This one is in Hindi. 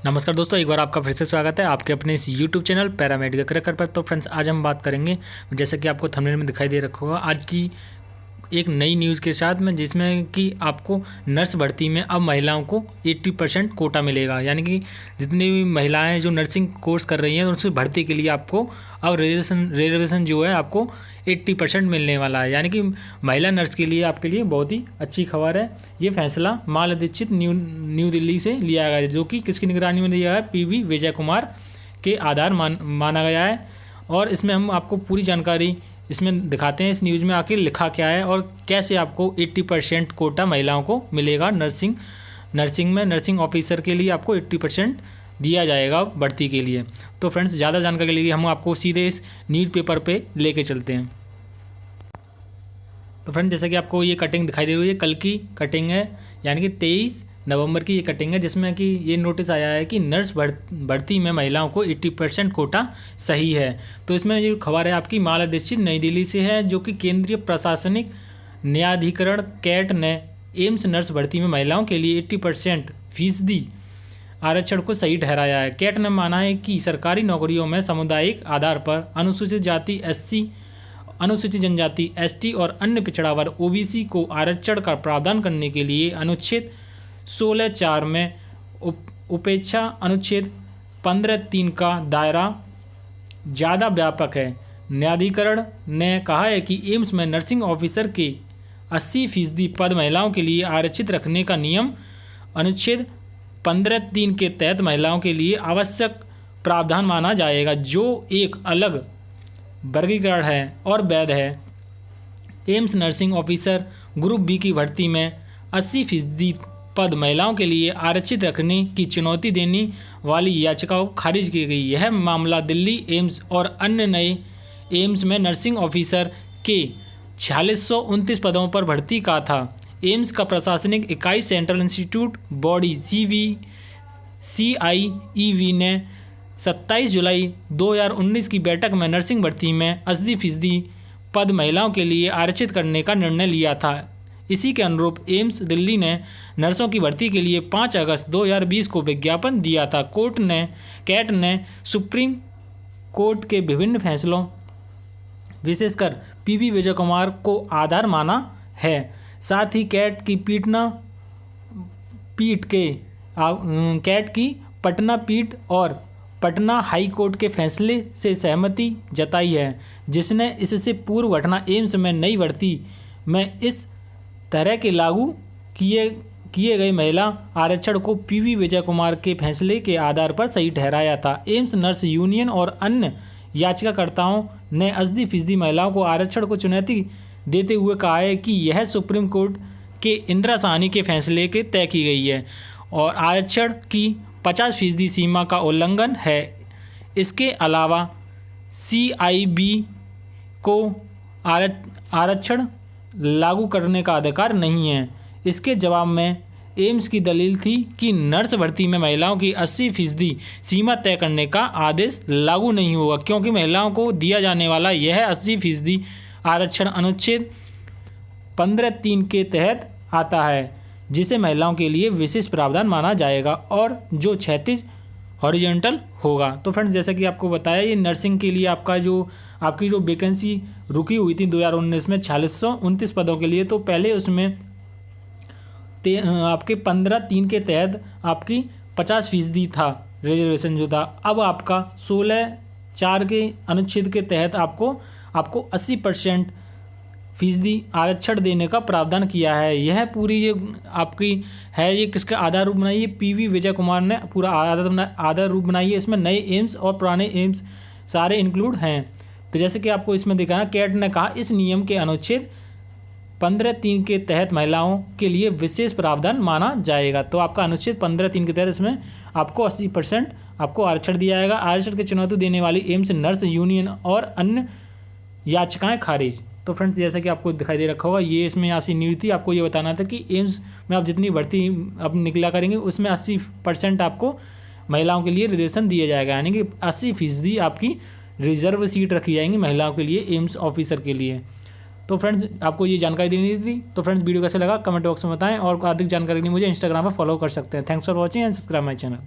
नमस्कार दोस्तों, एक बार आपका फिर से स्वागत है आपके अपने इस यूट्यूब चैनल पैरामेडिकल क्रैकर पर। तो फ्रेंड्स, आज हम बात करेंगे, जैसे कि आपको थंबनेल में दिखाई दे रखा होगा, आज की एक नई न्यूज़ के साथ में, जिसमें कि आपको नर्स भर्ती में अब महिलाओं को 80% कोटा मिलेगा। यानी कि जितनी भी महिलाएं जो नर्सिंग कोर्स कर रही हैं उनसे भर्ती के लिए आपको अब रिजर्वेशन जो है आपको 80% मिलने वाला है। यानी कि महिला नर्स के लिए आपके लिए बहुत ही अच्छी खबर है। ये फैसला माला दीक्षित न्यू दिल्ली से लिया गया है, जो कि किसकी निगरानी में लिया गया है, पीवी विजय कुमार के आधार माना गया है। और इसमें हम आपको पूरी जानकारी इसमें दिखाते हैं, इस न्यूज़ में आके लिखा क्या है और कैसे आपको 80% कोटा महिलाओं को मिलेगा। नर्सिंग ऑफिसर के लिए आपको 80% दिया जाएगा भर्ती के लिए। तो फ्रेंड्स, ज़्यादा जानकारी के लिए हम आपको सीधे इस न्यूज़पेपर पे लेके चलते हैं। तो फ्रेंड्स, जैसे कि आपको ये कटिंग दिखाई दे रही है, कल की कटिंग है, यानी कि 23 नवंबर की ये कटिंग है, जिसमें कि ये नोटिस आया है कि नर्स भर्ती में महिलाओं को 80% कोटा सही है। तो इसमें जो खबर है आपकी माला दीक्षित नई दिल्ली से है, जो कि केंद्रीय प्रशासनिक न्यायाधिकरण कैट ने एम्स नर्स भर्ती में महिलाओं के लिए 80% फीसदी आरक्षण को सही ठहराया है। कैट ने माना है कि सरकारी नौकरियों में सामुदायिक आधार पर अनुसूचित जाति SC, अनुसूचित जनजाति ST और अन्य पिछड़ा वर्ग OBC को आरक्षण का प्रावधान करने के लिए अनुच्छेद 16(4) में उपेक्षा अनुच्छेद 15(3) का दायरा ज़्यादा व्यापक है। न्यायाधिकरण ने कहा है कि एम्स में नर्सिंग ऑफिसर के 80% पद महिलाओं के लिए आरक्षित रखने का नियम अनुच्छेद 15(3) के तहत महिलाओं के लिए आवश्यक प्रावधान माना जाएगा, जो एक अलग वर्गीकरण है और वैध है। AIIMS nursing officer group B की भर्ती में 80% पद महिलाओं के लिए आरक्षित रखने की चुनौती देने वाली याचिका को खारिज की गई। यह मामला दिल्ली एम्स और अन्य नए एम्स में नर्सिंग ऑफिसर के 4629 पदों पर भर्ती का था। एम्स का प्रशासनिक इकाई सेंट्रल इंस्टीट्यूट बॉडी CIEV ने 27 जुलाई 2019 की बैठक में नर्सिंग भर्ती में 80% पद महिलाओं के लिए आरक्षित करने का निर्णय लिया था। इसी के अनुरूप एम्स दिल्ली ने नर्सों की भर्ती के लिए 5 अगस्त 2020 को विज्ञापन दिया था। कैट ने सुप्रीम कोर्ट के विभिन्न फैसलों, विशेषकर पीवी विजय कुमार को आधार माना है। साथ ही कैट की पटना पीठ और पटना हाई कोर्ट के फैसले से सहमति जताई है, जिसने इससे पूर्व घटना एम्स में नई भर्ती में इस तरह के लागू किए गए महिला आरक्षण को पीवी विजय कुमार के फैसले के आधार पर सही ठहराया था। एम्स नर्स यूनियन और अन्य याचिकाकर्ताओं ने 80% महिलाओं को आरक्षण को चुनौती देते हुए कहा है कि यह सुप्रीम कोर्ट के इंदिरा साहनी के फैसले के तय की गई है और आरक्षण की 50% सीमा का उल्लंघन है। इसके अलावा CIB को आरक्षण लागू करने का अधिकार नहीं है। इसके जवाब में एम्स की दलील थी कि नर्स भर्ती में महिलाओं की 80% सीमा तय करने का आदेश लागू नहीं होगा, क्योंकि महिलाओं को दिया जाने वाला यह 80% आरक्षण अनुच्छेद 15(3) के तहत आता है, जिसे महिलाओं के लिए विशेष प्रावधान माना जाएगा और जो 36 हॉरिजॉन्टल होगा। तो फ्रेंड्स, जैसा कि आपको बताया, ये नर्सिंग के लिए आपकी जो वैकेंसी रुकी हुई थी 2019 में 4629 पदों के लिए, तो पहले उसमें आपके 15(3) के तहत आपकी 50% था रिजर्वेशन जो था। अब आपका 16(4) के अनुच्छेद के तहत आपको 80% आरक्षण देने का प्रावधान किया है। यह पूरी ये आपकी है, ये किसका आधार रूप बनाई है, पीवी विजय कुमार ने पूरा आधार रूप बनाई है। इसमें नए एम्स और पुराने एम्स सारे इंक्लूड हैं। तो जैसे कि आपको इसमें दिखाया, कैट ने कहा इस नियम के अनुच्छेद 15(3) के तहत महिलाओं के लिए विशेष प्रावधान माना जाएगा। तो आपका अनुच्छेद 15(3) के तहत इसमें आपको 80% आपको आरक्षण दिया जाएगा। आरक्षण की चुनौती देने वाली एम्स नर्स यूनियन और अन्य याचिकाएं खारिज। तो फ्रेंड्स, जैसा कि आपको दिखाई दे रखा होगा, ये इसमें यहाँ से न्यूज़ थी। आपको ये बताना था कि एम्स में आप जितनी भर्ती अब निकला करेंगे उसमें 80% आपको महिलाओं के लिए रिजर्वेशन दिया जाएगा, यानी कि 80% आपकी रिजर्व सीट रखी जाएंगी महिलाओं के लिए एम्स ऑफिसर के लिए। तो फ्रेंड्स, आपको ये जानकारी देनी थी। तो फ्रेंड्स, वीडियो कैसे लगा कमेंट बॉक्स में बताएं और अधिक जानकारी के लिए मुझे इंस्टाग्राम पर फॉलो कर सकते हैं। Thanks for watching and subscribe my channel.